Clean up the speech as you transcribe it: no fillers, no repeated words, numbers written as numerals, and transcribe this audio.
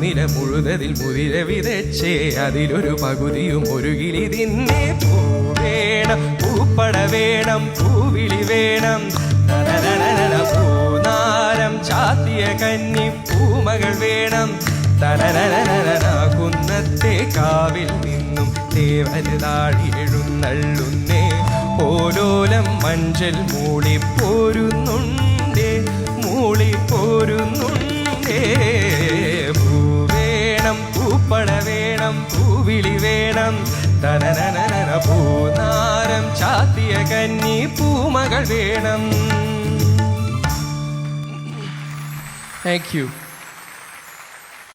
പൂനില മുഴുതതിൽ മുതിര വിതച്ചേ അതിലൊരു പകുതിയും ഒരു കിളി തിന്നെ. പൂ വേണം, പൂപ്പട വേണം, പൂവിളി വേണം, പൂനാരം ചാത്തിയ കന്നി പൂമകൾ വേണം. കുന്നത്തെ കാവിൽ നിന്നും ദേവന് താഴി എഴുന്നള്ളുന്നേ. ഓലോലം മഞ്ചൽ മൂളിപ്പോരുന്നുണ്ടേ, മൂളിപ്പോരുന്നുണ്ടേ. പൂ വേണം, പൂപ്പട വേണം, പൂവിളി വേണം, പൂനാരം ചാത്തിയ കന്നി പൂമകൾ വേണം. Thank you.